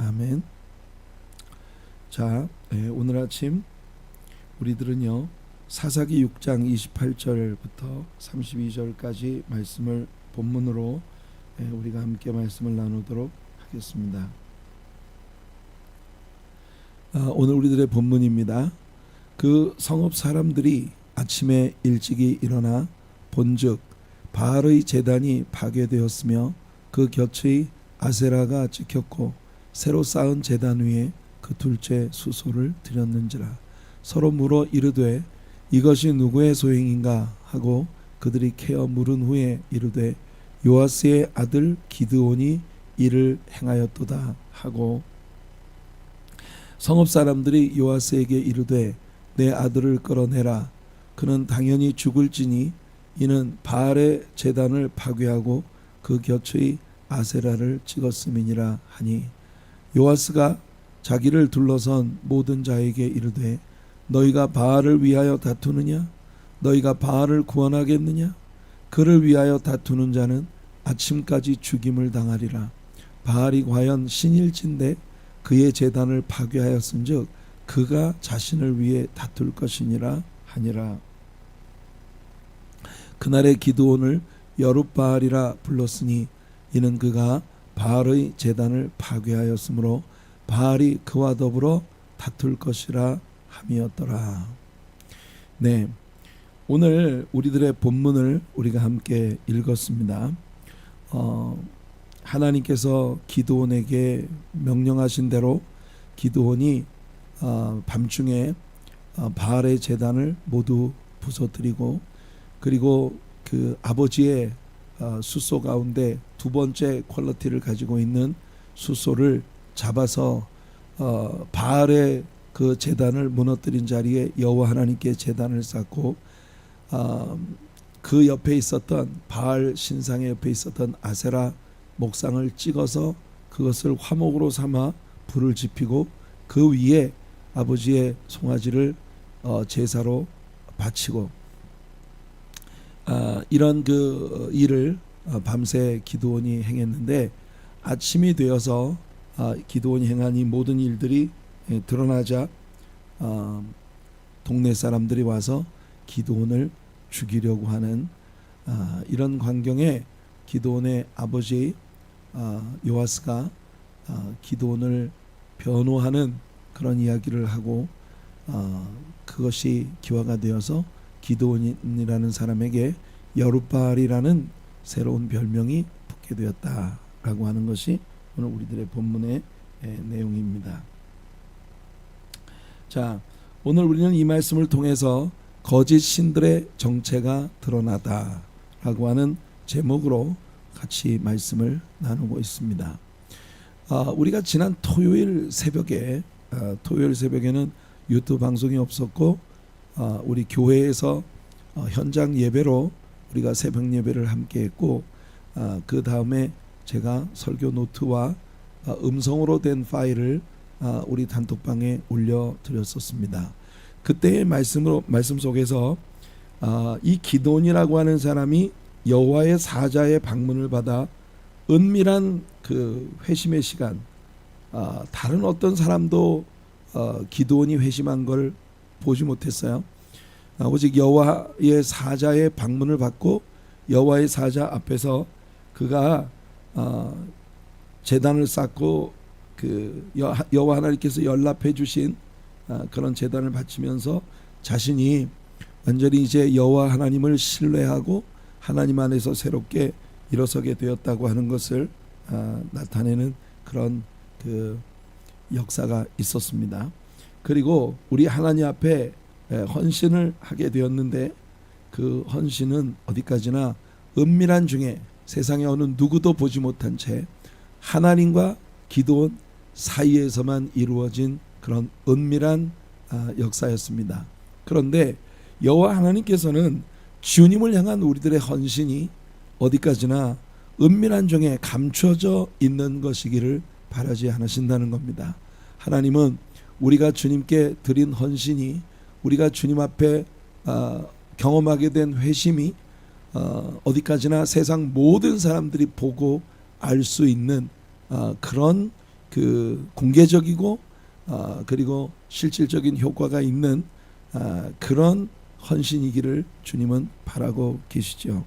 아멘. 자, 오늘 아침 우리들은요 사사기 6장 28절부터 32절까지 말씀을 본문으로 우리가 함께 말씀을 나누도록 하겠습니다. 오늘 우리들의 본문입니다. 그 성읍 사람들이 아침에 일찍이 일어나 본즉 바알의 제단이 파괴되었으며 그 곁의 아세라가 찍혔고 새로 쌓은 제단 위에 그 둘째 수소를 드렸는지라. 서로 물어 이르되 이것이 누구의 소행인가 하고 그들이 캐어 물은 후에 이르되 요아스의 아들 기드온이 이를 행하였도다 하고, 성읍 사람들이 요아스에게 이르되 내 아들을 끌어내라. 그는 당연히 죽을지니 이는 바알의 제단을 파괴하고 그 곁의 아세라를 찍었음이니라 하니, 요아스가 자기를 둘러선 모든 자에게 이르되 너희가 바알을 위하여 다투느냐? 너희가 바알을 구원하겠느냐? 그를 위하여 다투는 자는 아침까지 죽임을 당하리라. 바알이 과연 신일진데 그의 제단을 파괴하였은즉 그가 자신을 위해 다툴 것이니라 하니라. 그날의 기드온을 여룻바알이라 불렀으니 이는 그가 바알의 제단을 파괴하였으므로 바알이 그와 더불어 다툴 것이라 함이었더라. 네, 오늘 우리들의 본문을 우리가 함께 읽었습니다. 하나님께서 기드온에게 명령하신 대로 기드온이 밤중에 바알의 제단을 모두 부서뜨리고, 그리고 그 아버지의 숫소 가운데 두 번째 퀄리티를 가지고 있는 숫소를 잡아서 바알의 그 제단을 무너뜨린 자리에 여호와 하나님께 제단을 쌓고, 그 옆에 있었던 바알 신상의 옆에 있었던 아세라 목상을 찍어서 그것을 화목으로 삼아 불을 지피고 그 위에 아버지의 송아지를 제사로 바치고, 이런 그 일을 밤새 기드온이 행했는데, 아침이 되어서 기드온이 행한 이 모든 일들이 드러나자 동네 사람들이 와서 기드온을 죽이려고 하는 이런 광경에 기드온의 아버지 요아스가 기드온을 변호하는 그런 이야기를 하고, 그것이 기화가 되어서 기드온이라는 사람에게 여룻바알이라는 새로운 별명이 붙게 되었다라고 하는 것이 오늘 우리들의 본문의 내용입니다. 자, 오늘 우리는 이 말씀을 통해서 거짓 신들의 정체가 드러나다라고 하는 제목으로 같이 말씀을 나누고 있습니다. 우리가 지난 토요일 새벽에는 유튜브 방송이 없었고, 우리 교회에서 현장 예배로 우리가 새벽 예배를 함께 했고, 그 다음에 제가 설교 노트와 음성으로 된 파일을 우리 단톡방에 올려드렸었습니다. 그때의 말씀 속에서 이 기드온이라고 하는 사람이 여호와의 사자의 방문을 받아 은밀한 그 회심의 시간, 다른 어떤 사람도 기드온이 회심한 걸 보지 못했어요. 오직 여호와의 사자의 방문을 받고 여호와의 사자 앞에서 그가 제단을 쌓고 그 여호와 하나님께서 연락해 주신 그런 제단을 바치면서 자신이 완전히 이제 여호와 하나님을 신뢰하고 하나님 안에서 새롭게 일어서게 되었다고 하는 것을 나타내는 그런 그 역사가 있었습니다. 그리고 우리 하나님 앞에 헌신을 하게 되었는데, 그 헌신은 어디까지나 은밀한 중에 세상에 어느 누구도 보지 못한 채 하나님과 기드온 사이에서만 이루어진 그런 은밀한 역사였습니다. 그런데 여호와 하나님께서는 주님을 향한 우리들의 헌신이 어디까지나 은밀한 중에 감춰져 있는 것이기를 바라지 않으신다는 겁니다. 하나님은 우리가 주님께 드린 헌신이, 우리가 주님 앞에 경험하게 된 회심이 어디까지나 세상 모든 사람들이 보고 알 수 있는 그런 그 공개적이고 그리고 실질적인 효과가 있는 그런 헌신이기를 주님은 바라고 계시죠.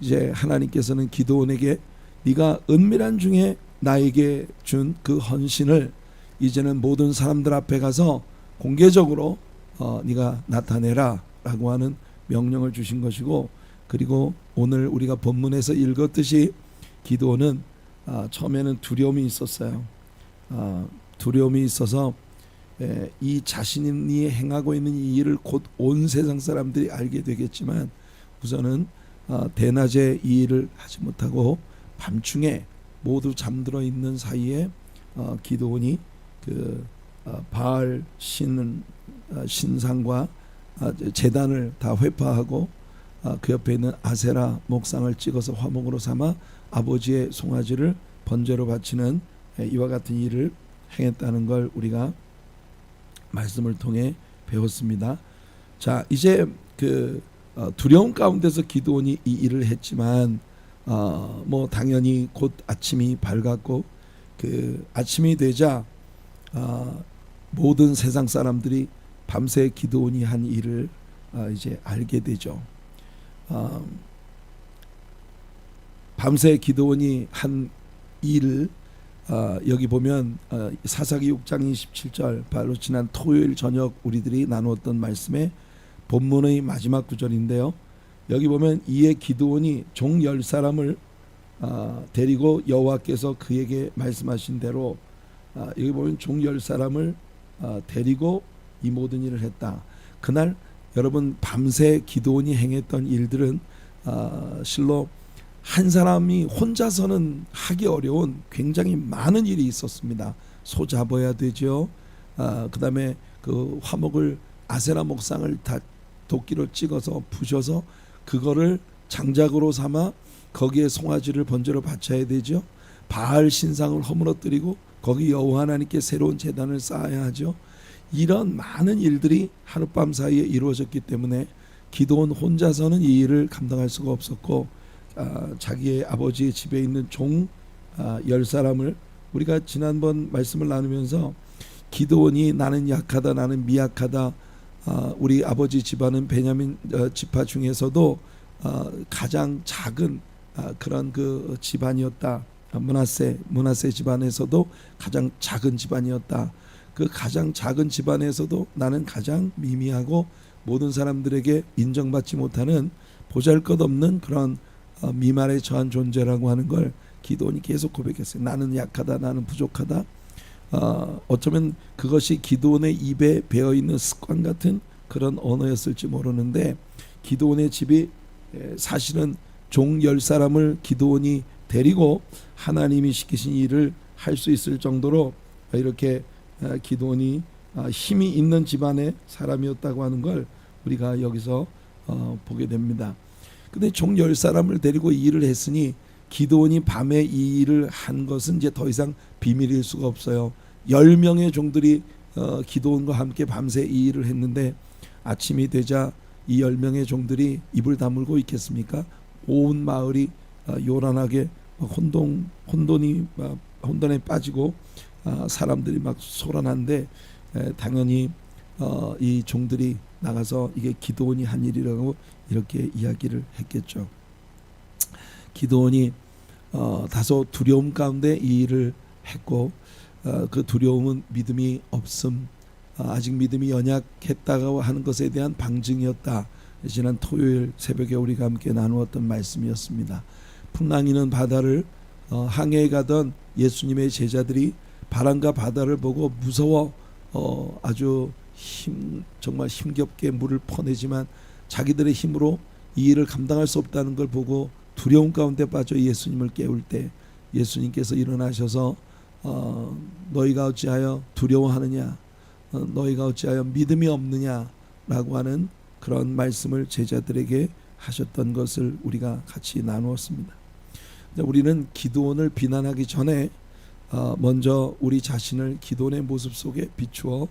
이제 하나님께서는 기드온에게 네가 은밀한 중에 나에게 준 그 헌신을 이제는 모든 사람들 앞에 가서 공개적으로 네가 나타내라 라고 하는 명령을 주신 것이고, 그리고 오늘 우리가 본문에서 읽었듯이 기드온은 처음에는 두려움이 있었어요. 두려움이 있어서 이 자신이 행하고 있는 이 일을 곧 온 세상 사람들이 알게 되겠지만 우선은 대낮에 이 일을 하지 못하고 밤중에 모두 잠들어 있는 사이에 기드온이 그 바알 신상과 제단을 다 회파하고 그 옆에 있는 아세라 목상을 찍어서 화목으로 삼아 아버지의 송아지를 번제로 바치는 이와 같은 일을 행했다는 걸 우리가 말씀을 통해 배웠습니다. 자, 이제 그 두려움 가운데서 기드온이 이 일을 했지만 뭐 당연히 곧 아침이 밝았고 그 아침이 되자 모든 세상 사람들이 밤새 기드온이 한 일을 이제 알게 되죠. 밤새 기드온이 한 일을 여기 보면 사사기 6장 27절 바로 지난 토요일 저녁 우리들이 나누었던 말씀의 본문의 마지막 구절인데요. 여기 보면 이에 기드온이 종 10사람을 데리고 여호와께서 그에게 말씀하신 대로 여기 보면 종 10사람을 데리고 이 모든 일을 했다. 그날 여러분 밤새 기드온이 행했던 일들은 실로 한 사람이 혼자서는 하기 어려운 굉장히 많은 일이 있었습니다. 소 잡아야 되죠. 그 다음에 그 화목을 아세라 목상을 다 도끼로 찍어서 부셔서 그거를 장작으로 삼아 거기에 송아지를 번제로 바쳐야 되죠. 바알 신상을 허물어뜨리고 거기 여호와 하나님께 새로운 제단을 쌓아야 하죠. 이런 많은 일들이 하룻밤 사이에 이루어졌기 때문에 기드온 혼자서는 이 일을 감당할 수가 없었고 자기의 아버지의 집에 있는 종 10사람을 우리가 지난번 말씀을 나누면서 기드온이 나는 약하다 나는 미약하다 우리 아버지 집안은 베냐민 지파 중에서도 가장 작은 그런 그 집안이었다. 므낫세 집안에서도 가장 작은 집안이었다. 그 가장 작은 집안에서도 나는 가장 미미하고 모든 사람들에게 인정받지 못하는 보잘것없는 그런 미말에 처한 존재라고 하는 걸 기드온이 계속 고백했어요. 나는 약하다 나는 부족하다. 어쩌면 그것이 기드온의 입에 배어있는 습관 같은 그런 언어였을지 모르는데 기드온의 집이 사실은 종 10사람을 기드온이 데리고 하나님이 시키신 일을 할 수 있을 정도로 이렇게 기드온이 힘이 있는 집안의 사람이었다고 하는 걸 우리가 여기서 보게 됩니다. 근데 종 10사람을 데리고 이 일을 했으니 기드온이 밤에 이 일을 한 것은 이제 더 이상 비밀일 수가 없어요. 10명의 종들이 기드온과 함께 밤새 이 일을 했는데 아침이 되자 이 10명의 종들이 입을 다물고 있겠습니까? 온 마을이 요란하게 혼돈에 빠지고 사람들이 막 소란한데 당연히 이 종들이 나가서 이게 기드온이 한 일이라고 이렇게 이야기를 했겠죠. 기드온이 다소 두려움 가운데 이 일을 했고 그 두려움은 믿음이 없음 아직 믿음이 연약했다고 하는 것에 대한 방증이었다. 지난 토요일 새벽에 우리가 함께 나누었던 말씀이었습니다. 풍랑이는 바다를 항해에 가던 예수님의 제자들이 바람과 바다를 보고 무서워 아주 정말 힘겹게 물을 퍼내지만 자기들의 힘으로 이 일을 감당할 수 없다는 걸 보고 두려움 가운데 빠져 예수님을 깨울 때 예수님께서 일어나셔서 너희가 어찌하여 두려워하느냐 너희가 어찌하여 믿음이 없느냐라고 하는 그런 말씀을 제자들에게 하셨던 것을 우리가 같이 나누었습니다. 우리는 기드온을 비난하기 전에 먼저 우리 자신을 기드온의 모습 속에 비추어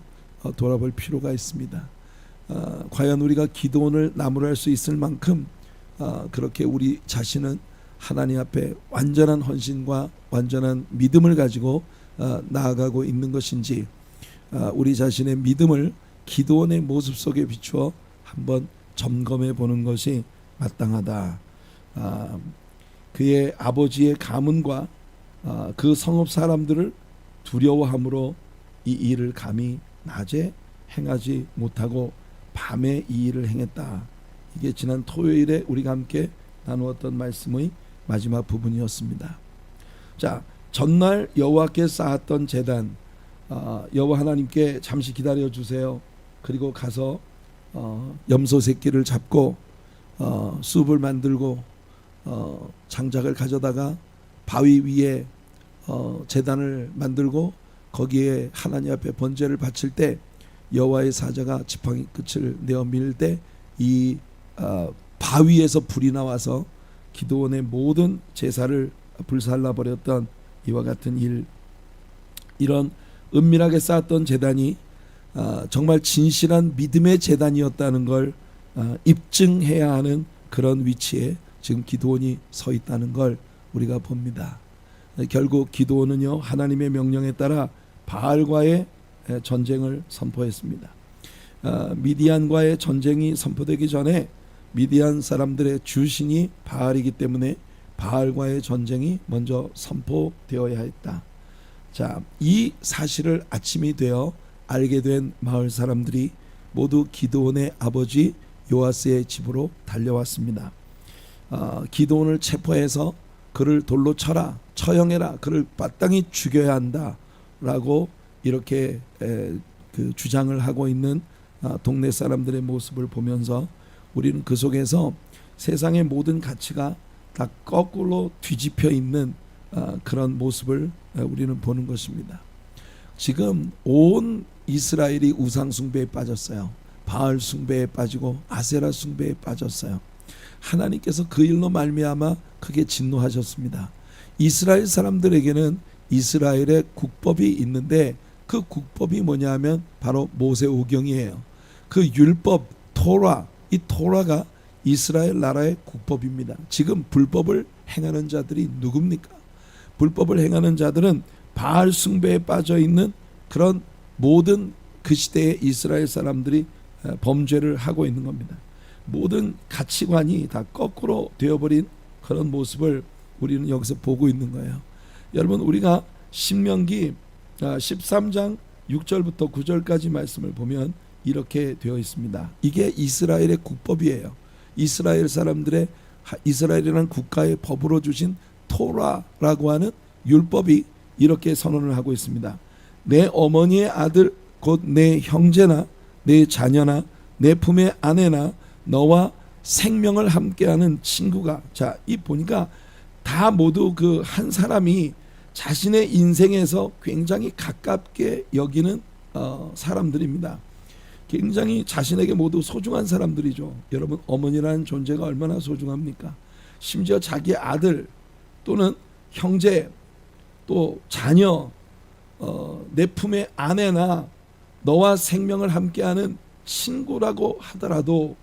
돌아볼 필요가 있습니다. 과연 우리가 기드온을 나무랄 수 있을 만큼 그렇게 우리 자신은 하나님 앞에 완전한 헌신과 완전한 믿음을 가지고 나아가고 있는 것인지 우리 자신의 믿음을 기도원의 모습 속에 비추어 한번 점검해 보는 것이 마땅하다. 그의 아버지의 가문과 그 성읍 사람들을 두려워함으로 이 일을 감히 낮에 행하지 못하고 밤에 이 일을 행했다. 이게 지난 토요일에 우리가 함께 나누었던 말씀의 마지막 부분이었습니다. 자, 전날 여호와께 쌓았던 제단, 여호와 하나님께 잠시 기다려 주세요. 그리고 가서 염소 새끼를 잡고 숲을 만들고 장작을 가져다가 바위 위에 제단을 만들고 거기에 하나님 앞에 번제를 바칠 때 여호와의 사자가 지팡이 끝을 내어 밀 때 이 바위에서 불이 나와서 기드온의 모든 제사를 불살라 버렸던 이와 같은 일, 이런 은밀하게 쌓았던 제단이 정말 진실한 믿음의 제단이었다는 걸 입증해야 하는 그런 위치에 지금 기드온이 서 있다는 걸 우리가 봅니다. 결국 기드온은요, 하나님의 명령에 따라 바알과의 전쟁을 선포했습니다. 미디안과의 전쟁이 선포되기 전에 미디안 사람들의 주신이 바알이기 때문에 바알과의 전쟁이 먼저 선포되어야 했다. 자, 이 사실을 아침이 되어 알게 된 마을 사람들이 모두 기드온의 아버지 요아스의 집으로 달려왔습니다. 기드온을 체포해서 그를 돌로 쳐라, 처형해라, 그를 마땅히 죽여야 한다라고 이렇게 주장을 하고 있는 동네 사람들의 모습을 보면서 우리는 그 속에서 세상의 모든 가치가 다 거꾸로 뒤집혀 있는 그런 모습을 우리는 보는 것입니다. 지금 온 이스라엘이 우상 숭배에 빠졌어요. 바알 숭배에 빠지고 아세라 숭배에 빠졌어요. 하나님께서 그 일로 말미암아 크게 진노하셨습니다. 이스라엘 사람들에게는 이스라엘의 국법이 있는데 그 국법이 뭐냐 하면 바로 모세오경이에요. 그 율법 토라, 이 토라가 이스라엘 나라의 국법입니다. 지금 불법을 행하는 자들이 누굽니까? 불법을 행하는 자들은 바알 숭배에 빠져 있는 그런 모든 그 시대의 이스라엘 사람들이 범죄를 하고 있는 겁니다. 모든 가치관이 다 거꾸로 되어버린 그런 모습을 우리는 여기서 보고 있는 거예요. 여러분, 우리가 신명기 13장 6절부터 9절까지 말씀을 보면 이렇게 되어 있습니다. 이게 이스라엘의 국법이에요. 이스라엘 사람들의, 이스라엘이라는 국가의 법으로 주신 토라라고 하는 율법이 이렇게 선언을 하고 있습니다. 내 어머니의 아들 곧 내 형제나 내 자녀나 내 품의 아내나 너와 생명을 함께하는 친구가, 자, 이 보니까 다 모두 그 한 사람이 자신의 인생에서 굉장히 가깝게 여기는 사람들입니다. 굉장히 자신에게 모두 소중한 사람들이죠. 여러분, 어머니라는 존재가 얼마나 소중합니까? 심지어 자기 아들 또는 형제 또 자녀, 내 품의 아내나 너와 생명을 함께하는 친구라고 하더라도,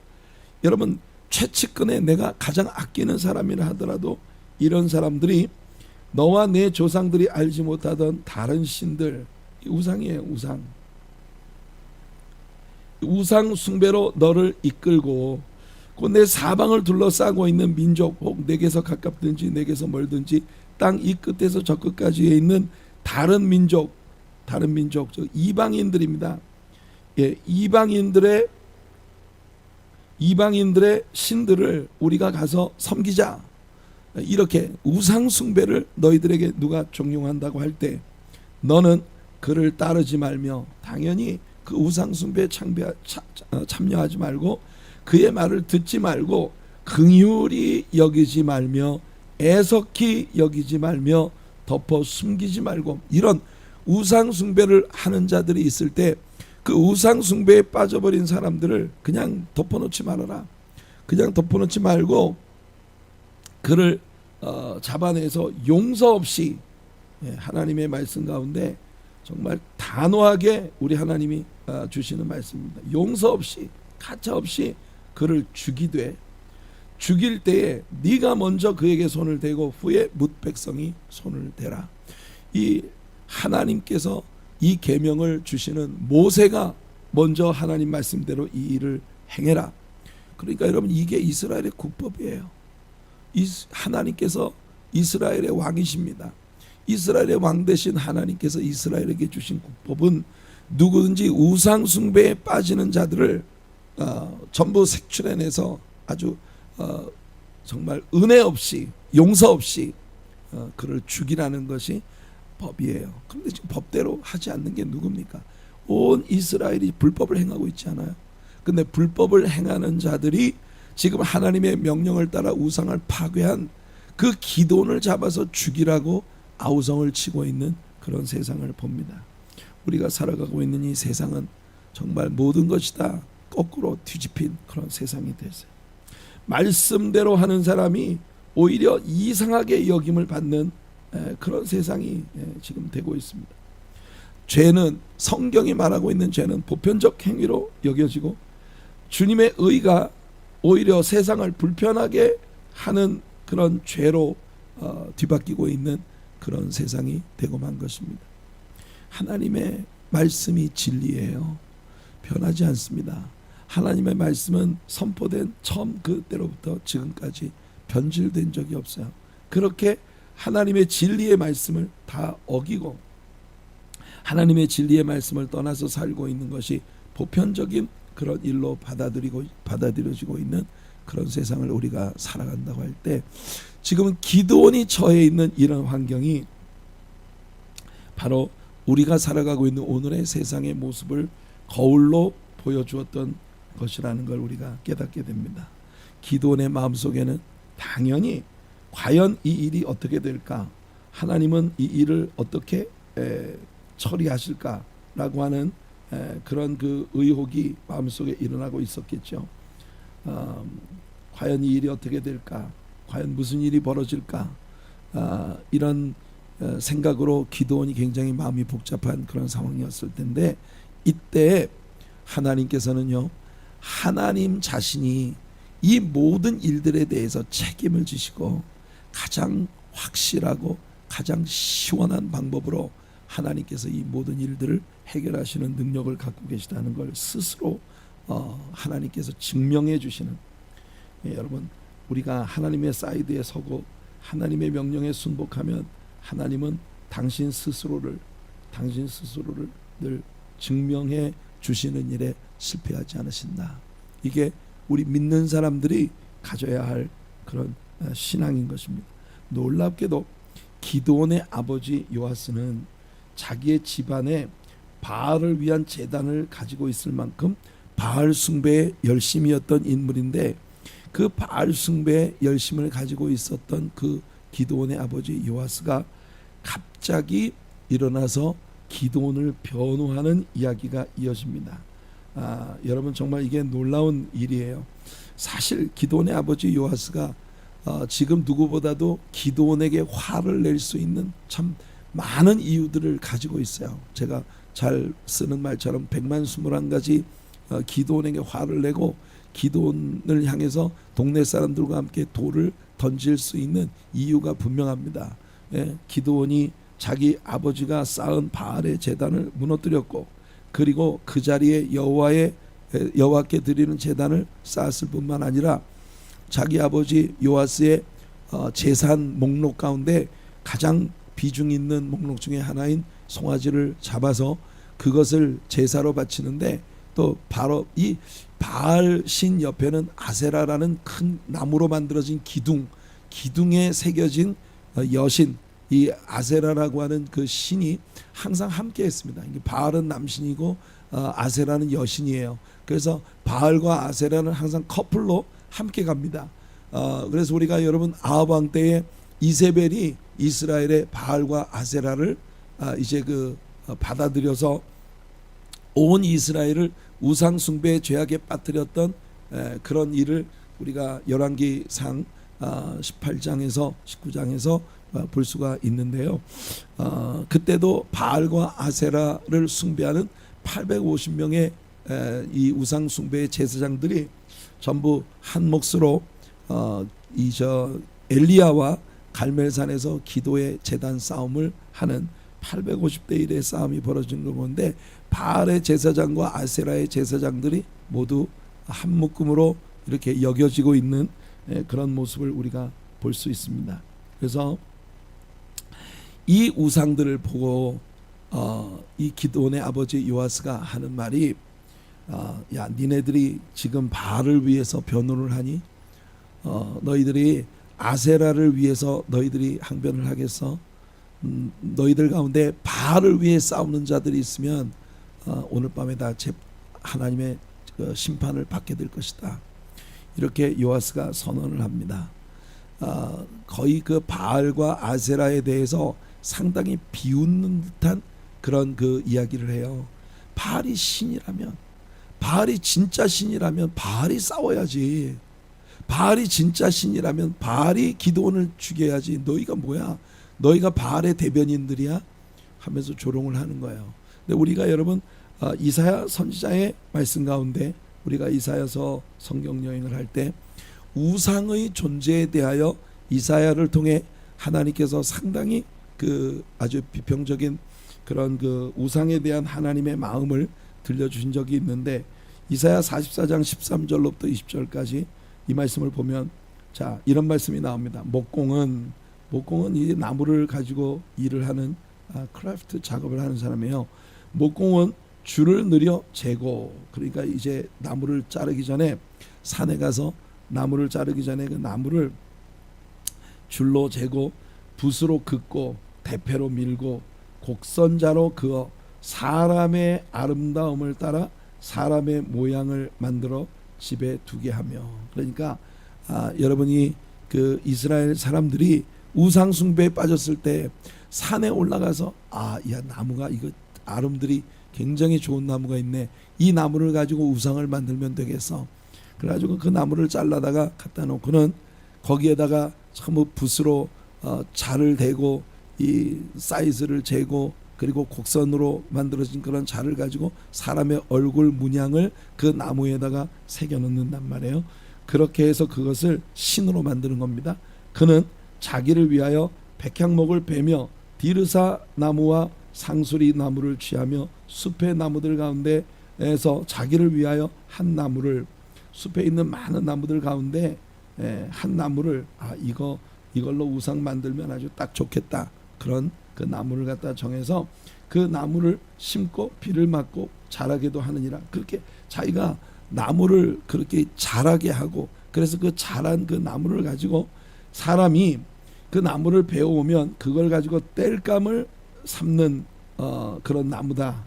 여러분, 최측근에 내가 가장 아끼는 사람이라 하더라도 이런 사람들이 너와 내 조상들이 알지 못하던 다른 신들, 우상이에요. 우상 숭배로 너를 이끌고 내 사방을 둘러싸고 있는 민족, 혹 내게서 가깝든지 내게서 멀든지 땅 이 끝에서 저 끝까지에 있는 다른 민족, 저 이방인들입니다. 예, 이방인들의 신들을 우리가 가서 섬기자. 이렇게 우상 숭배를 너희들에게 누가 종용한다고 할 때 너는 그를 따르지 말며, 당연히 그 우상 숭배에 참여하지 말고, 그의 말을 듣지 말고, 긍휼히 여기지 말며, 애석히 여기지 말며, 덮어 숨기지 말고, 이런 우상 숭배를 하는 자들이 있을 때 그 우상 숭배에 빠져버린 사람들을 그냥 덮어놓지 말아라. 그냥 덮어놓지 말고 그를 잡아내서 용서 없이, 하나님의 말씀 가운데 정말 단호하게 우리 하나님이 주시는 말씀입니다. 용서 없이, 가차 없이 그를 죽이되, 죽일 때에 네가 먼저 그에게 손을 대고 후에 뭇 백성이 손을 대라. 이 하나님께서 이 계명을 주시는 모세가 먼저 하나님 말씀대로 이 일을 행해라. 그러니까 여러분, 이게 이스라엘의 국법이에요. 하나님께서 이스라엘의 왕이십니다. 이스라엘의 왕 되신 하나님께서 이스라엘에게 주신 국법은 누구든지 우상 숭배에 빠지는 자들을 전부 색출해내서 아주 정말 은혜 없이, 용서 없이 그를 죽이라는 것이 법이에요. 그런데 지금 법대로 하지 않는 게 누굽니까? 온 이스라엘이 불법을 행하고 있지 않아요? 근데 불법을 행하는 자들이 지금 하나님의 명령을 따라 우상을 파괴한 그 기도원을 잡아서 죽이라고 아우성을 치고 있는 그런 세상을 봅니다. 우리가 살아가고 있는 이 세상은 정말 모든 것이 다 거꾸로 뒤집힌 그런 세상이 됐어요. 말씀대로 하는 사람이 오히려 이상하게 여김을 받는 그런 세상이 지금 되고 있습니다. 죄는, 성경이 말하고 있는 죄는 보편적 행위로 여겨지고 주님의 의가 오히려 세상을 불편하게 하는 그런 죄로 뒤바뀌고 있는 그런 세상이 되고 만 것입니다. 하나님의 말씀이 진리예요. 변하지 않습니다. 하나님의 말씀은 선포된 처음 그때로부터 지금까지 변질된 적이 없어요. 그렇게 하나님의 진리의 말씀을 다 어기고 하나님의 진리의 말씀을 떠나서 살고 있는 것이 보편적인 그런 일로 받아들여지고 있는 그런 세상을 우리가 살아간다고 할 때, 지금은 기드온이 처해 있는 이런 환경이 바로 우리가 살아가고 있는 오늘의 세상의 모습을 거울로 보여주었던 것이라는 걸 우리가 깨닫게 됩니다. 기드온의 마음속에는 당연히 과연 이 일이 어떻게 될까, 하나님은 이 일을 어떻게 처리하실까라고 하는 그런 그 의혹이 마음속에 일어나고 있었겠죠. 과연 이 일이 어떻게 될까, 과연 무슨 일이 벌어질까, 이런 생각으로 기드온이 굉장히 마음이 복잡한 그런 상황이었을 텐데, 이때 하나님께서는요, 하나님 자신이 이 모든 일들에 대해서 책임을 지시고 가장 확실하고 가장 시원한 방법으로 하나님께서 이 모든 일들을 해결하시는 능력을 갖고 계시다는 걸 스스로 하나님께서 증명해 주시는, 여러분, 우리가 하나님의 사이드에 서고 하나님의 명령에 순복하면 하나님은 당신 스스로를 늘 증명해 주시는 일에 실패하지 않으신다. 이게 우리 믿는 사람들이 가져야 할 그런 신앙인 것입니다. 놀랍게도 기드온의 아버지 요아스는 자기의 집안에 바알을 위한 제단을 가지고 있을 만큼 바알 숭배에 열심이었던 인물인데, 그 바알 숭배에 열심을 가지고 있었던 그 기드온의 아버지 요아스가 갑자기 일어나서 기드온을 변호하는 이야기가 이어집니다. 여러분, 정말 이게 놀라운 일이에요. 사실 기드온의 아버지 요아스가 지금 누구보다도 기드온에게 화를 낼 수 있는 참 많은 이유들을 가지고 있어요. 제가 잘 쓰는 말처럼 121가지 기드온에게 화를 내고 기드온을 향해서 동네 사람들과 함께 돌을 던질 수 있는 이유가 분명합니다. 기드온이 자기 아버지가 쌓은 바알의 제단을 무너뜨렸고, 그리고 그 자리에 여호와께 드리는 제단을 쌓았을 뿐만 아니라 자기 아버지 요아스의 재산 목록 가운데 가장 비중 있는 목록 중에 하나인 송아지를 잡아서 그것을 제사로 바치는데, 또 바로 이 바알 신 옆에는 아세라라는 큰 나무로 만들어진 기둥에 새겨진 여신, 이 아세라라고 하는 그 신이 항상 함께 했습니다. 바알은 남신이고 아세라는 여신이에요. 그래서 바알과 아세라는 항상 커플로 함께 갑니다. 그래서 우리가 여러분 아합 왕 때에 이세벨이 이스라엘의 바알과 아세라를 이제 받아들여서 온 이스라엘을 우상 숭배의 죄악에 빠뜨렸던 그런 일을 우리가 열왕기상 18장에서 19장에서 볼 수가 있는데요. 그때도 바알과 아세라를 숭배하는 850명의 이 우상 숭배의 제사장들이 전부 한 몫으로 엘리야와 갈멜산에서 기도의 제단 싸움을 하는 850대 1의 싸움이 벌어진 걸 보는데 바알의 제사장과 아세라의 제사장들이 모두 한 묶음으로 이렇게 여겨지고 있는 그런 모습을 우리가 볼 수 있습니다. 그래서 이 우상들을 보고 이 기드온의 아버지 요아스가 하는 말이 야 니네들이 지금 바알을 위해서 변호를 하니 너희들이 아세라를 위해서 너희들이 항변을 하겠어? 너희들 가운데 바알을 위해 싸우는 자들이 있으면 오늘 밤에 다 하나님의 심판을 받게 될 것이다. 이렇게 요아스가 선언을 합니다. 거의 그 바알과 아세라에 대해서 상당히 비웃는 듯한 그런 그 이야기를 해요. 바알이 신이라면, 바알이 진짜 신이라면 바알이 싸워야지. 바알이 진짜 신이라면 바알이 기드온을 죽여야지. 너희가 뭐야? 너희가 바알의 대변인들이야? 하면서 조롱을 하는 거예요. 근데 우리가 여러분 이사야 선지자의 말씀 가운데 우리가 이사야서 성경 여행을 할 때 우상의 존재에 대하여 이사야를 통해 하나님께서 상당히 그 아주 비평적인 그런 그 우상에 대한 하나님의 마음을 들려주신 적이 있는데 이사야 44장 13절로부터 20절까지 이 말씀을 보면 자 이런 말씀이 나옵니다. 목공은 이 나무를 가지고 일을 하는 크래프트 작업을 하는 사람이에요. 목공은 줄을 늘여 재고, 그러니까 이제 나무를 자르기 전에 산에 가서 나무를 자르기 전에 그 나무를 줄로 재고 붓으로 긋고 대패로 밀고 곡선자로 그어 사람의 아름다움을 따라 사람의 모양을 만들어 집에 두게 하며. 그러니까 여러분이 그 이스라엘 사람들이 우상 숭배에 빠졌을 때 산에 올라가서 야 나무가 이거 아름들이 굉장히 좋은 나무가 있네. 이 나무를 가지고 우상을 만들면 되겠어. 그래가지고 그 나무를 잘라다가 갖다 놓고는 거기에다가 전부 붓으로 자를 대고 이 사이즈를 재고 그리고 곡선으로 만들어진 그런 자를 가지고 사람의 얼굴 문양을 그 나무에다가 새겨 넣는단 말이에요. 그렇게 해서 그것을 신으로 만드는 겁니다. 그는 자기를 위하여 백향목을 베며 디르사 나무와 상수리 나무를 취하며 숲의 나무들 가운데에서 자기를 위하여 한 나무를, 숲에 있는 많은 나무들 가운데 한 나무를 이걸로 우상 만들면 아주 딱 좋겠다. 그런 그 나무를 갖다 정해서 그 나무를 심고 비를 맞고 자라게도 하느니라. 그렇게 자기가 나무를 그렇게 자라게 하고, 그래서 그 자란 그 나무를 가지고 사람이 그 나무를 베어오면 그걸 가지고 땔감을 삼는 그런 나무다.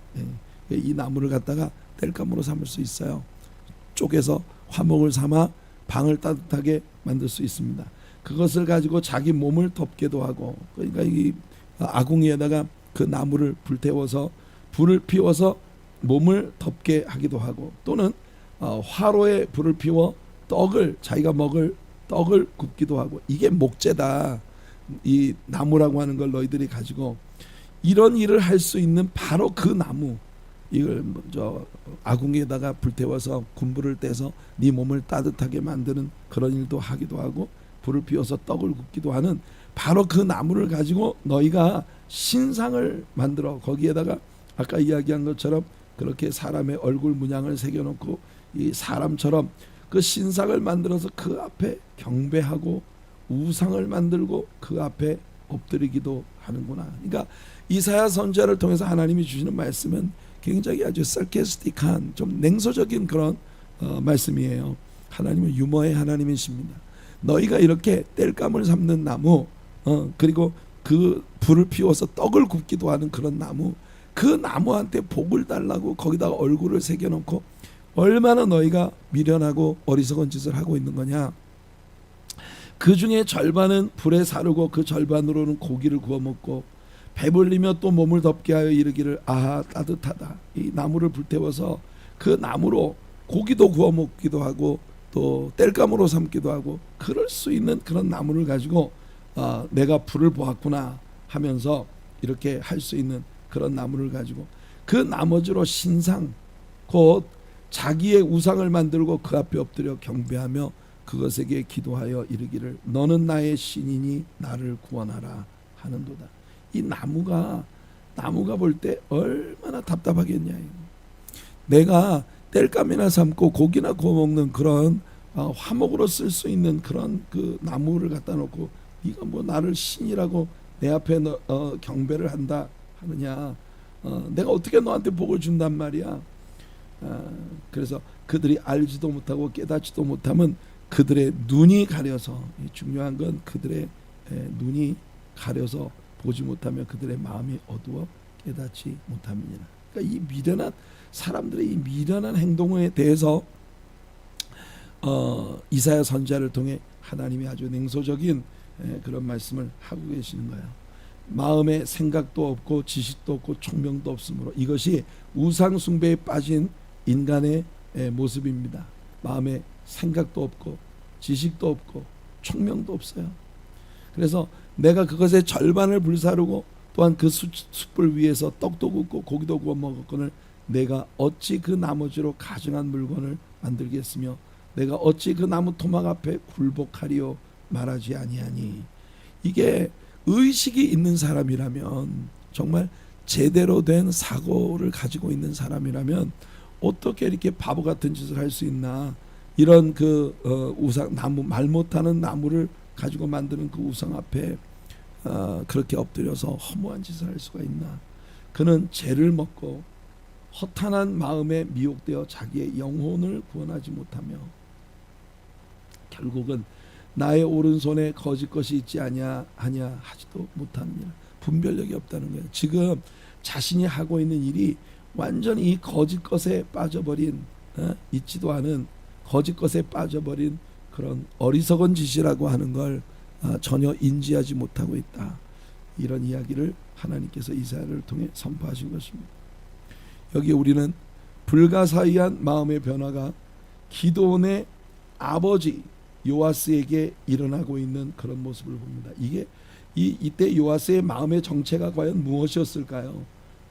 이 나무를 갖다가 땔감으로 삼을 수 있어요. 쪼개서 화목을 삼아 방을 따뜻하게 만들 수 있습니다. 그것을 가지고 자기 몸을 덮게도 하고, 그러니까 이 아궁이에다가 그 나무를 불태워서 불을 피워서 몸을 덮게 하기도 하고, 또는 화로에 불을 피워 자기가 먹을 떡을 굽기도 하고. 이게 목재다. 이 나무라고 하는 걸 너희들이 가지고 이런 일을 할 수 있는 바로 그 나무, 이걸 아궁이에다가 불태워서 군불을 떼서 네 몸을 따뜻하게 만드는 그런 일도 하기도 하고, 불을 피워서 떡을 굽기도 하는 바로 그 나무를 가지고 너희가 신상을 만들어 거기에다가 아까 이야기한 것처럼 그렇게 사람의 얼굴 문양을 새겨놓고 이 사람처럼 그 신상을 만들어서 그 앞에 경배하고 우상을 만들고 그 앞에 엎드리기도 하는구나. 그러니까 이사야 선지자를 통해서 하나님이 주시는 말씀은 굉장히 아주 sarcastic한, 좀 냉소적인 그런 말씀이에요. 하나님은 유머의 하나님이십니다. 너희가 이렇게 땔감을 삼는 나무, 그리고 그 불을 피워서 떡을 굽기도 하는 그런 나무, 그 나무한테 복을 달라고 거기다가 얼굴을 새겨놓고 얼마나 너희가 미련하고 어리석은 짓을 하고 있는 거냐. 그 중에 절반은 불에 사르고 그 절반으로는 고기를 구워 먹고 배불리며 또 몸을 덮게 하여 이르기를 아하 따뜻하다. 이 나무를 불태워서 그 나무로 고기도 구워 먹기도 하고 또 땔감으로 삼기도 하고, 그럴 수 있는 그런 나무를 가지고 내가 불을 보았구나 하면서 이렇게 할 수 있는 그런 나무를 가지고 그 나머지로 신상, 곧 자기의 우상을 만들고 그 앞에 엎드려 경배하며 그것에게 기도하여 이르기를 너는 나의 신이니 나를 구원하라 하는도다. 이 나무가 나무가 볼 때 얼마나 답답하겠냐. 내가 땔감이나 삶고 고기나 구워 먹는 그런 화목으로 쓸 수 있는 그런 그 나무를 갖다 놓고 네가 뭐 나를 신이라고 내 앞에 경배를 한다 하느냐. 내가 어떻게 너한테 복을 준단 말이야. 그래서 그들이 알지도 못하고 깨닫지도 못하면 그들의 눈이 가려서, 중요한 건 그들의 눈이 가려서 보지 못하면 그들의 마음이 어두워 깨닫지 못함이니라. 그러니까 이 미련한 사람들의 이 미련한 행동에 대해서 이사야 선지자를 통해 하나님이 아주 냉소적인 그런 말씀을 하고 계시는 거예요. 마음에 생각도 없고 지식도 없고 총명도 없으므로, 이것이 우상 숭배에 빠진 인간의 모습입니다. 마음에 생각도 없고 지식도 없고 총명도 없어요. 그래서 내가 그것의 절반을 불사르고 또한 그 숯불 위에서 떡도 굽고 고기도 구워 먹었거늘 내가 어찌 그 나머지로 가증한 물건을 만들겠으며 내가 어찌 그 나무 토막 앞에 굴복하리요 말하지 아니하니. 이게 의식이 있는 사람이라면, 정말 제대로 된 사고를 가지고 있는 사람이라면 어떻게 이렇게 바보 같은 짓을 할 수 있나. 이런 그 우상 나무, 말 못하는 나무를 가지고 만드는 그 우상 앞에 그렇게 엎드려서 허무한 짓을 할 수가 있나. 그는 죄를 먹고 허탄한 마음에 미혹되어 자기의 영혼을 구원하지 못하며 결국은 나의 오른손에 거짓 것이 있지 하냐 하지도 못하느니라. 분별력이 없다는 거예요. 지금 자신이 하고 있는 일이 완전히 이 거짓 것에 빠져버린, 있지도 않은 거짓 것에 빠져버린 그런 어리석은 짓이라고 하는 걸 전혀 인지하지 못하고 있다. 이런 이야기를 하나님께서 이사야를 통해 선포하신 것입니다. 여기 우리는 불가사의한 마음의 변화가 기드온의 아버지 요아스에게 일어나고 있는 그런 모습을 봅니다. 이때 요아스의 마음의 정체가 과연 무엇이었을까요?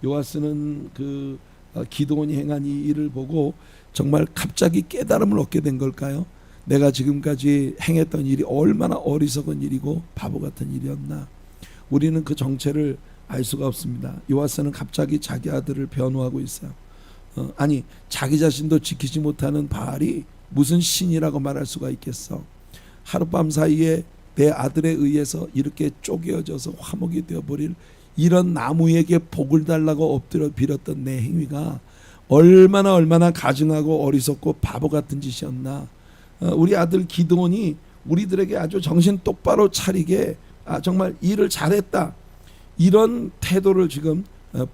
요아스는 그 기드온이 행한 이 일을 보고 정말 갑자기 깨달음을 얻게 된 걸까요? 내가 지금까지 행했던 일이 얼마나 어리석은 일이고 바보 같은 일이었나. 우리는 그 정체를 알 수가 없습니다. 요아스는 갑자기 자기 아들을 변호하고 있어요. 아니, 자기 자신도 지키지 못하는 바알이 무슨 신이라고 말할 수가 있겠어. 하룻밤 사이에 내 아들에 의해서 이렇게 쪼개어져서 화목이 되어버릴 이런 나무에게 복을 달라고 엎드려 빌었던 내 행위가 얼마나 가증하고 어리석고 바보 같은 짓이었나. 우리 아들 기드온이 우리들에게 아주 정신 똑바로 차리게 정말 일을 잘했다, 이런 태도를 지금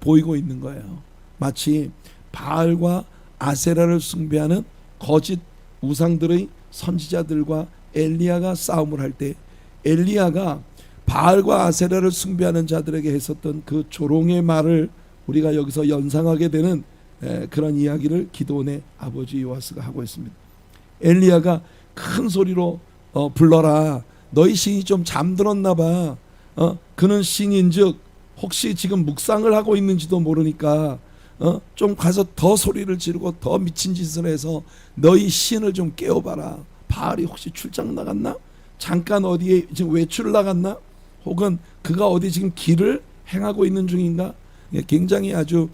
보이고 있는 거예요. 마치 바알과 아세라를 숭배하는 거짓 우상들의 선지자들과 엘리야가 싸움을 할 때 엘리야가 바알과 아세라를 숭배하는 자들에게 했었던 그 조롱의 말을 우리가 여기서 연상하게 되는 그런 이야기를 기드온의 아버지 요아스가 하고 있습니다. 엘리야가 큰 소리로 불러라. 너희 신이 좀 잠들었나 봐. 그는 신인즉 혹시 지금 묵상을 하고 있는지도 모르니까 좀 가서 더 소리를 지르고 더 미친 짓을 해서 너희 신을 좀 깨워봐라. 바알이 혹시 출장 나갔나? 잠깐 어디에 지금 외출을 나갔나? 혹은 그가 어디 지금 길을 행하고 있는 중인가? 굉장히 아주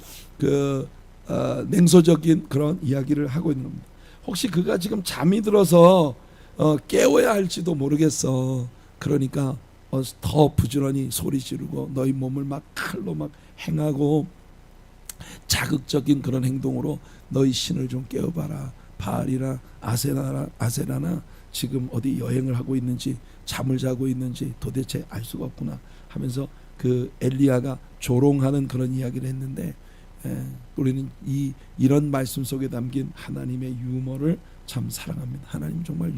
냉소적인 그런 이야기를 하고 있는 겁니다. 혹시 그가 지금 잠이 들어서 깨워야 할지도 모르겠어. 그러니까 더 부지런히 소리 지르고 너희 몸을 막 칼로 막 행하고 자극적인 그런 행동으로 너희 신을 좀 깨워봐라. 바알이나 아세라나 지금 어디 여행을 하고 있는지 잠을 자고 있는지 도대체 알 수가 없구나 하면서 그 엘리야가 조롱하는 그런 이야기를 했는데, 우리는 이런 말씀 속에 담긴 하나님의 유머를 참 사랑합니다. 하나님 정말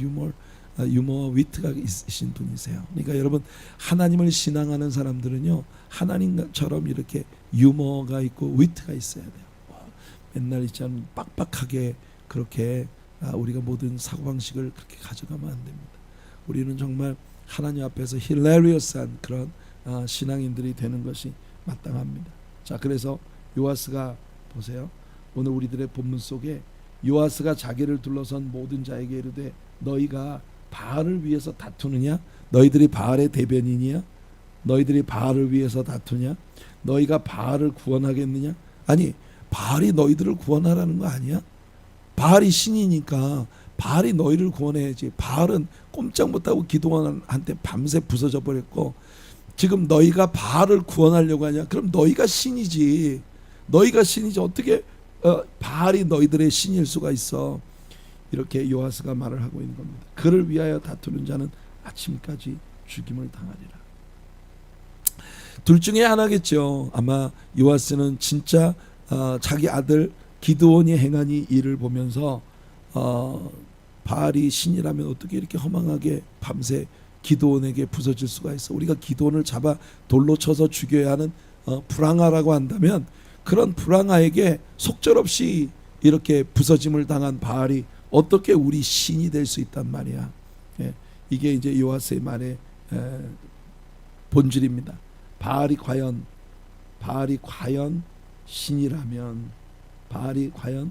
유머와 위트가 있으신 분이세요. 그러니까 여러분, 하나님을 신앙하는 사람들은요, 하나님처럼 이렇게 유머가 있고 위트가 있어야 돼요. 맨날 있잖아요, 빡빡하게 그렇게 우리가 모든 사고방식을 그렇게 가져가면 안 됩니다. 우리는 정말 하나님 앞에서 히레리어스한 그런 신앙인들이 되는 것이 마땅합니다. 자, 그래서 요아스가 보세요. 오늘 우리들의 본문 속에 요아스가 자기를 둘러선 모든 자에게 이르되 너희가 바알을 위해서 다투느냐? 너희들이 바알의 대변인이야? 너희들이 바알을 위해서 다투냐? 너희가 바알을 구원하겠느냐? 아니, 바알이 너희들을 구원하라는 거 아니야? 바알이 신이니까 바알이 너희를 구원해야지. 바알은 꼼짝 못하고 기도원한테 밤새 부서져 버렸고, 지금 너희가 바알을 구원하려고 하냐? 그럼 너희가 신이지. 너희가 신이지. 어떻게 바알이 너희들의 신일 수가 있어? 이렇게 요아스가 말을 하고 있는 겁니다. 그를 위하여 다투는 자는 아침까지 죽임을 당하리라. 둘 중에 하나겠죠. 아마 요아스는 진짜 자기 아들 기드온이 행한 이 일을 보면서 바알이 신이라면 어떻게 이렇게 허망하게 밤새 기드온에게 부서질 수가 있어. 우리가 기드온을 잡아 돌로 쳐서 죽여야 하는 불황아라고 한다면, 그런 불황아에게 속절없이 이렇게 부서짐을 당한 바알이 어떻게 우리 신이 될 수 있단 말이야. 예, 이게 이제 요아스의 말의 본질입니다. 바알이 과연 신이라면, 바알이 과연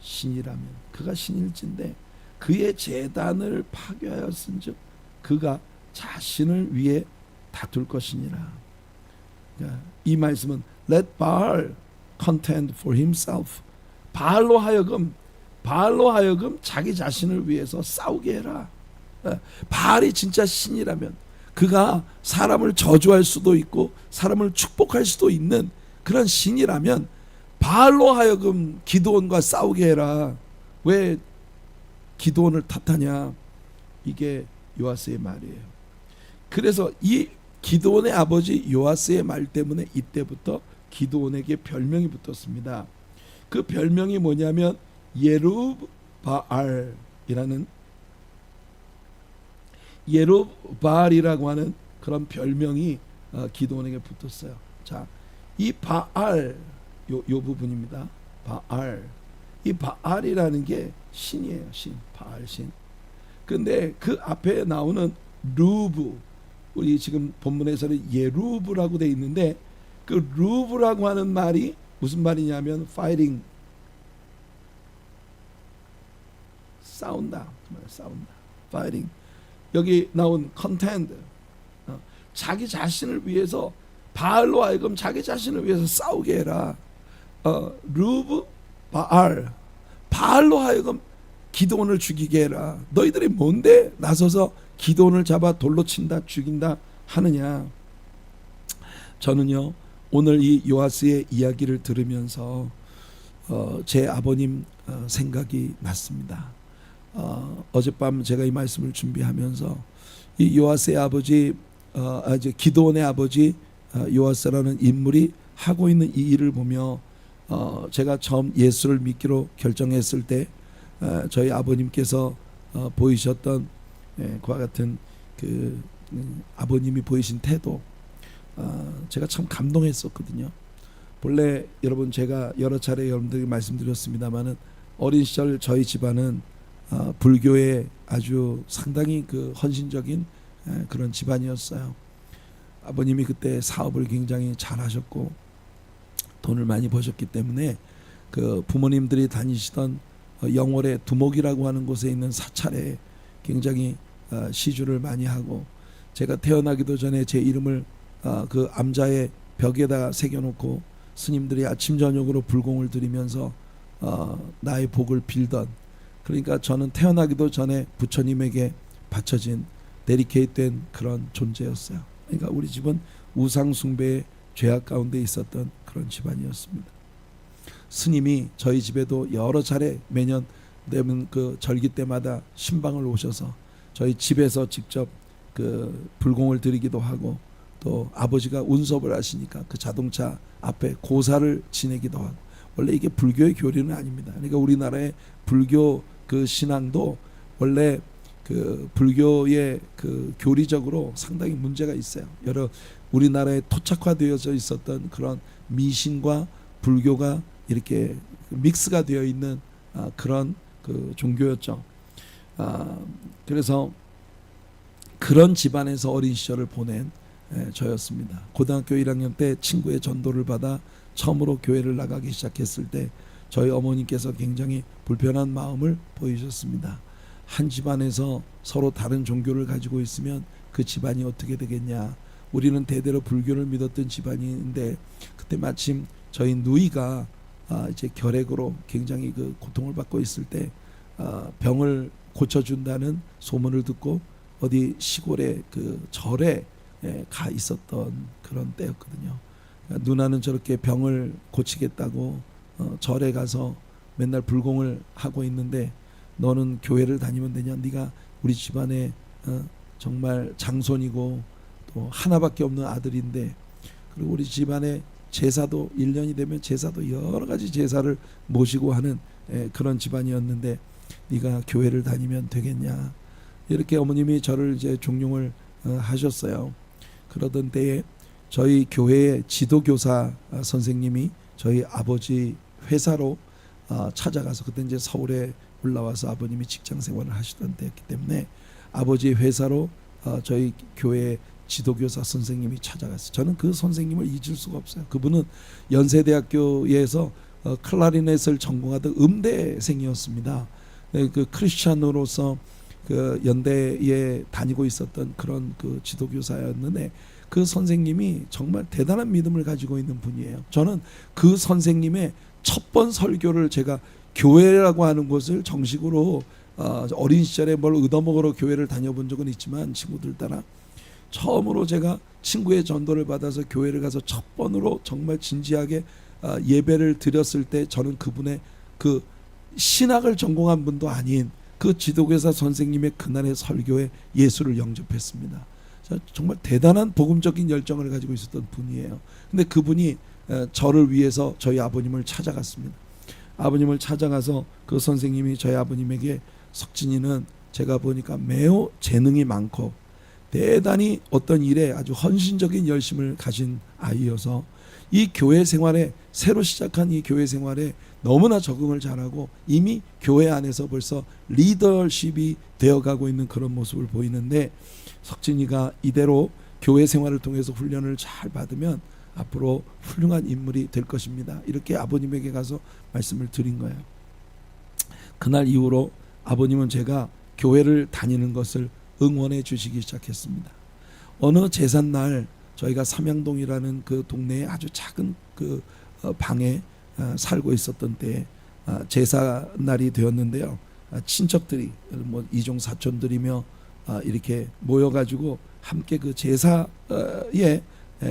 신이라면 그가 신일진데 그의 제단을 파괴하였은즉 그가 자신을 위해 다툴 것이니라. 이 말씀은 Let Baal contend for himself. 바알로 하여금 자기 자신을 위해서 싸우게 해라. 바알이 진짜 신이라면, 그가 사람을 저주할 수도 있고 사람을 축복할 수도 있는 그런 신이라면 바알로 하여금 기드온과 싸우게 해라. 왜 기드온을 탓하냐? 이게 요아스의 말이에요. 그래서 이 기드온의 아버지 요아스의 말 때문에 이때부터 기드온에게 별명이 붙었습니다. 그 별명이 뭐냐면 예루바알이라고 하는 그런 별명이 기드온에게 붙었어요. 자, 이 바알 요 부분입니다. 바알. 이 바알이라는 게 신이에요. 신. 바알 신. 근데 그 앞에 나오는 루브, 우리 지금 본문에서는 예루브라고 돼 있는데, 그 루브라고 하는 말이 무슨 말이냐면 fighting, 싸운다. fighting. 여기 나온 contend, 자기 자신을 위해서, 바알로 하여금 자기 자신을 위해서 싸우게 해라. 루브 바알, 바알로 하여금 기드온을 죽이게 해라. 너희들이 뭔데 나서서 기드온을 잡아 돌로 친다 죽인다 하느냐. 저는요, 오늘 이 요아스의 이야기를 들으면서 제 아버님 생각이 났습니다. 어젯밤 제가 이 말씀을 준비하면서 이 요아스의 아버지, 이제 기드온의 아버지 요아스라는 인물이 하고 있는 이 일을 보며, 제가 처음 예수를 믿기로 결정했을 때 저희 아버님께서 보이셨던 그와 같은 그 아버님이 보이신 태도, 제가 참 감동했었거든요. 본래 여러분, 제가 여러 차례 여러분들에게 말씀드렸습니다마는 어린 시절 저희 집안은 불교에 아주 상당히 그 헌신적인 그런 집안이었어요. 아버님이 그때 사업을 굉장히 잘하셨고 돈을 많이 버셨기 때문에 그 부모님들이 다니시던 영월의 두목이라고 하는 곳에 있는 사찰에 굉장히 시주를 많이 하고, 제가 태어나기도 전에 제 이름을 그 암자의 벽에다 새겨놓고 스님들이 아침 저녁으로 불공을 드리면서 나의 복을 빌던, 그러니까 저는 태어나기도 전에 부처님에게 바쳐진 데리케이트된 그런 존재였어요. 그러니까 우리 집은 우상 숭배의 죄악 가운데 있었던 그런 집안이었습니다. 스님이 저희 집에도 여러 차례 매년 되면 그 절기 때마다 신방을 오셔서 저희 집에서 직접 그 불공을 드리기도 하고, 또 아버지가 운섭을 하시니까 그 자동차 앞에 고사를 지내기도 하고. 원래 이게 불교의 교리는 아닙니다. 그러니까 우리나라의 불교 그 신앙도 원래 그 불교의 그 교리적으로 상당히 문제가 있어요. 여러 우리나라에 토착화되어져 있었던 그런 미신과 불교가 이렇게 믹스가 되어 있는 그런 그 종교였죠. 그래서 그런 집안에서 어린 시절을 보낸 저였습니다. 고등학교 1학년 때 친구의 전도를 받아 처음으로 교회를 나가기 시작했을 때 저희 어머니께서 굉장히 불편한 마음을 보이셨습니다. 한 집안에서 서로 다른 종교를 가지고 있으면 그 집안이 어떻게 되겠냐, 우리는 대대로 불교를 믿었던 집안인데 그때 마침 저희 누이가 이제 결핵으로 굉장히 그 고통을 받고 있을 때 병을 고쳐준다는 소문을 듣고 어디 시골의 그 절에 가 있었던 그런 때였거든요. 누나는 저렇게 병을 고치겠다고 절에 가서 맨날 불공을 하고 있는데 너는 교회를 다니면 되냐? 네가 우리 집안에 정말 장손이고 또 하나밖에 없는 아들인데, 그리고 우리 집안에 제사도 1년이 되면 제사도 여러 가지 제사를 모시고 하는 그런 집안이었는데 네가 교회를 다니면 되겠냐? 이렇게 어머님이 저를 이제 종용을 하셨어요. 그러던 때에 저희 교회의 지도교사 선생님이 저희 아버지 회사로 찾아가서, 그때 이제 서울에 올라와서 아버님이 직장 생활을 하시던 때였기 때문에 아버지 회사로 저희 교회 지도교사 선생님이 찾아갔어요. 저는 그 선생님을 잊을 수가 없어요. 그분은 연세대학교에서 클라리넷을 전공하던 음대생이었습니다. 그 크리스찬으로서 그 연대에 다니고 있었던 그런 그 지도교사였는데 그 선생님이 정말 대단한 믿음을 가지고 있는 분이에요. 저는 그 선생님의 첫 번 설교를 제가 교회라고 하는 곳을 정식으로 어린 시절에 뭘 얻어먹으러 교회를 다녀본 적은 있지만 친구들 따라 처음으로 제가 친구의 전도를 받아서 교회를 가서 첫 번으로 정말 진지하게 예배를 드렸을 때 저는 그분의 그 신학을 전공한 분도 아닌 그 지도교사 선생님의 그날의 설교에 예수를 영접했습니다. 정말 대단한 복음적인 열정을 가지고 있었던 분이에요. 근데 그분이 저를 위해서 저희 아버님을 찾아갔습니다. 아버님을 찾아가서 그 선생님이 저희 아버님에게 석진이는 제가 보니까 매우 재능이 많고 대단히 어떤 일에 아주 헌신적인 열심을 가진 아이여서 이 교회 생활에, 새로 시작한 이 교회 생활에 너무나 적응을 잘하고 이미 교회 안에서 벌써 리더십이 되어가고 있는 그런 모습을 보이는데, 석진이가 이대로 교회 생활을 통해서 훈련을 잘 받으면 앞으로 훌륭한 인물이 될 것입니다. 이렇게 아버님에게 가서 말씀을 드린 거예요. 그날 이후로 아버님은 제가 교회를 다니는 것을 응원해 주시기 시작했습니다. 어느 제삿날 저희가 삼양동이라는 그 동네에 아주 작은 그 방에 살고 있었던 때에 제사날이 되었는데요. 친척들이 뭐 이종 사촌들이며 이렇게 모여가지고 함께 그 제사에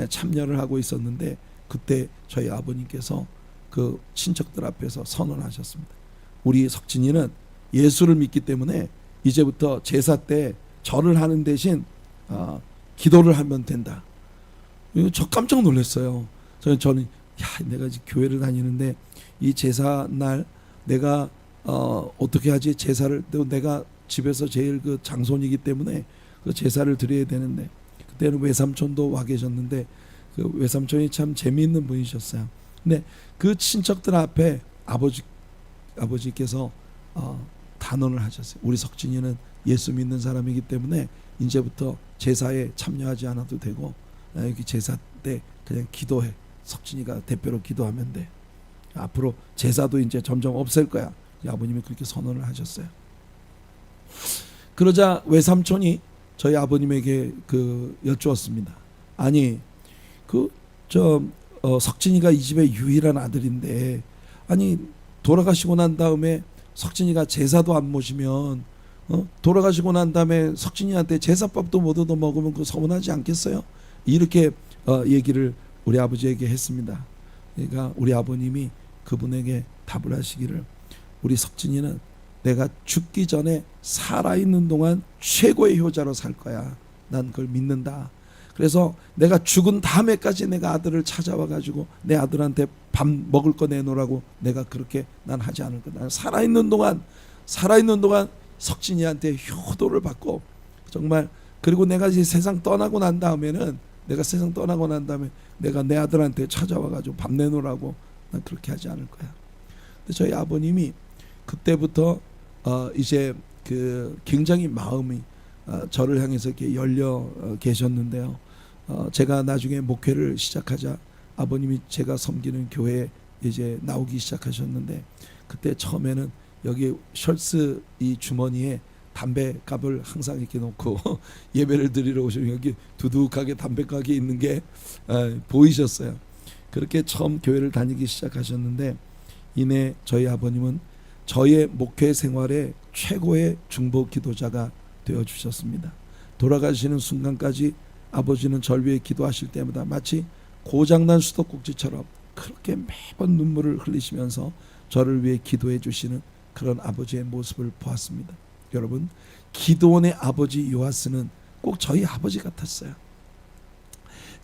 참여를 하고 있었는데 그때 저희 아버님께서 그 친척들 앞에서 선언하셨습니다. 우리 석진이는 예수를 믿기 때문에 이제부터 제사 때 절을 하는 대신 기도를 하면 된다. 저 깜짝 놀랐어요. 저는 내가 이제 교회를 다니는데 이 제사 날 내가 어떻게 하지? 제사를 내가 집에서 제일 그 장손이기 때문에 그 제사를 드려야 되는데, 그때는 외삼촌도 와 계셨는데 그 외삼촌이 참 재미있는 분이셨어요. 근데 그 친척들 앞에 아버지께서 단언을 하셨어요. 우리 석진이는 예수 믿는 사람이기 때문에 이제부터 제사에 참여하지 않아도 되고 여기 제사 때 그냥 기도해. 석진이가 대표로 기도하면 돼. 앞으로 제사도 이제 점점 없앨 거야. 아버님이 그렇게 선언을 하셨어요. 그러자 외삼촌이 저희 아버님에게 여쭈었습니다. 아니 석진이가 이 집의 유일한 아들인데, 아니 돌아가시고 난 다음에 석진이가 제사도 안 모시면 돌아가시고 난 다음에 석진이한테 제사밥도 못 얻어 먹으면 그 서운하지 않겠어요? 이렇게 얘기를 우리 아버지에게 했습니다. 그러니까 우리 아버님이 그분에게 답을 하시기를, 우리 석진이는 내가 죽기 전에 살아있는 동안 최고의 효자로 살 거야. 난 그걸 믿는다. 그래서 내가 죽은 다음에까지 내가 아들을 찾아와 가지고 내 아들한테 밥 먹을 거 내놓으라고 내가 그렇게 난 하지 않을 거다. 난 살아있는 동안 석진이한테 효도를 받고 정말, 그리고 내가 이제 세상 떠나고 난 다음에는 내가 내 아들한테 찾아와 가지고 밥 내놓으라고 난 그렇게 하지 않을 거야. 근데 저희 아버님이 그때부터 이제 굉장히 마음이 저를 향해서 이렇게 열려 계셨는데요. 제가 나중에 목회를 시작하자 아버님이 제가 섬기는 교회에 이제 나오기 시작하셨는데, 그때 처음에는 여기 셜츠 이 주머니에 담배값을 항상 이렇게 놓고 예배를 드리러 오시면 여기 두둑하게 담배가게 있는 게 보이셨어요. 그렇게 처음 교회를 다니기 시작하셨는데 이내 저희 아버님은 저의 목회 생활의 최고의 중보 기도자가 되어주셨습니다. 돌아가시는 순간까지 아버지는 절 위해 기도하실 때마다 마치 고장난 수도꼭지처럼 그렇게 매번 눈물을 흘리시면서 저를 위해 기도해 주시는 그런 아버지의 모습을 보았습니다. 여러분, 기드온의 아버지 요아스는 꼭 저희 아버지 같았어요.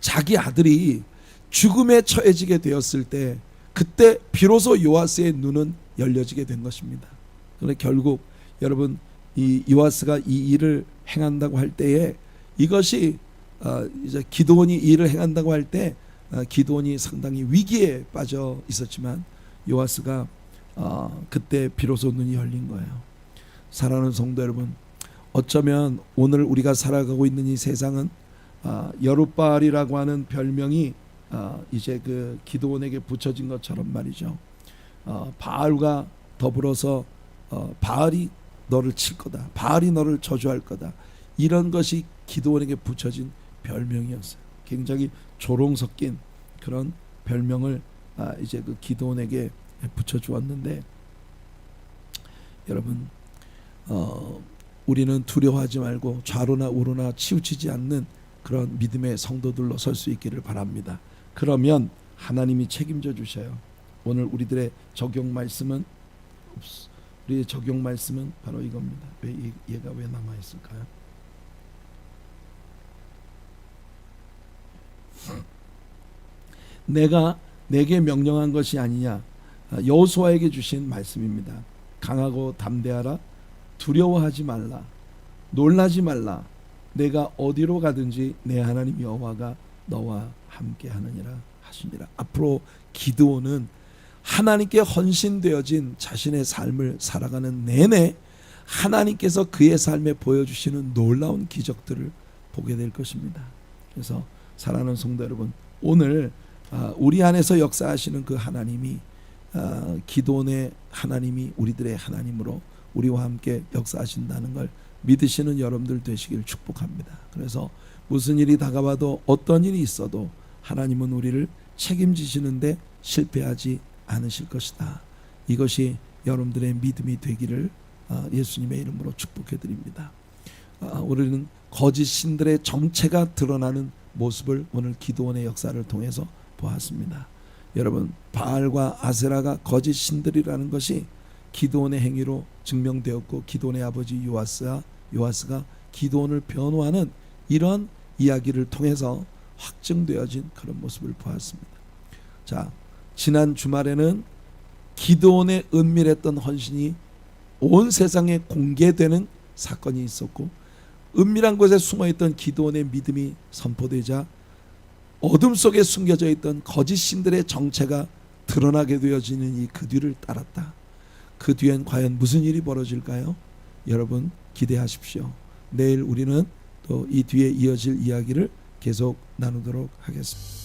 자기 아들이 죽음에 처해지게 되었을 때 그때 비로소 요아스의 눈은 열려지게 된 것입니다. 그런데 결국 여러분, 이 요아스가 이 일을 행한다고 할 때에 이것이 이제 기드온이 이 일을 행한다고 할 때 기드온이 상당히 위기에 빠져 있었지만 요아스가 그때 비로소 눈이 열린 거예요. 사랑하는 성도 여러분, 어쩌면 오늘 우리가 살아가고 있는 이 세상은 여룻바알이라고 하는 별명이 이제 그 기드온에게 붙여진 것처럼 말이죠. 바알과 더불어서 바알이 너를 칠 거다, 바알이 너를 저주할 거다, 이런 것이 기드온에게 붙여진 별명이었어요. 굉장히 조롱 섞인 그런 별명을 이제 그 기드온에게 붙여주었는데 여러분, 우리는 두려워하지 말고 좌로나 우로나 치우치지 않는 그런 믿음의 성도들로 설 수 있기를 바랍니다. 그러면 하나님이 책임져 주셔요. 오늘 우리들의 적용 말씀은 우리의 적용 말씀은 바로 이겁니다. 왜 얘가 왜 남아 있을까요? 내가 내게 명령한 것이 아니냐, 여호수아에게 주신 말씀입니다. 강하고 담대하라, 두려워하지 말라, 놀라지 말라, 내가 어디로 가든지 내 하나님 여호와가 너와 함께 하느니라 하시니라. 앞으로 기드온은 하나님께 헌신되어진 자신의 삶을 살아가는 내내 하나님께서 그의 삶에 보여주시는 놀라운 기적들을 보게 될 것입니다. 그래서 사랑하는 성도 여러분, 오늘 우리 안에서 역사하시는 그 하나님이 기드온의 하나님이 우리들의 하나님으로 우리와 함께 역사하신다는 걸 믿으시는 여러분들 되시길 축복합니다. 그래서 무슨 일이 다가와도 어떤 일이 있어도 하나님은 우리를 책임지시는데 실패하지 않으실 것이다. 이것이 여러분들의 믿음이 되기를 예수님의 이름으로 축복해 드립니다. 우리는 거짓 신들의 정체가 드러나는 모습을 오늘 기드온의 역사를 통해서 보았습니다. 여러분, 바알과 아세라가 거짓 신들이라는 것이 기드온의 행위로 증명되었고 기드온의 아버지 요아스가 기드온을 변호하는 이런 이야기를 통해서 확증되어진 그런 모습을 보았습니다. 자, 지난 주말에는 기드온의 은밀했던 헌신이 온 세상에 공개되는 사건이 있었고 은밀한 곳에 숨어있던 기드온의 믿음이 선포되자 어둠 속에 숨겨져 있던 거짓 신들의 정체가 드러나게 되어지는 이 그 뒤를 따랐다. 그 뒤엔 과연 무슨 일이 벌어질까요? 여러분 기대하십시오. 내일 우리는 또 이 뒤에 이어질 이야기를 계속 나누도록 하겠습니다.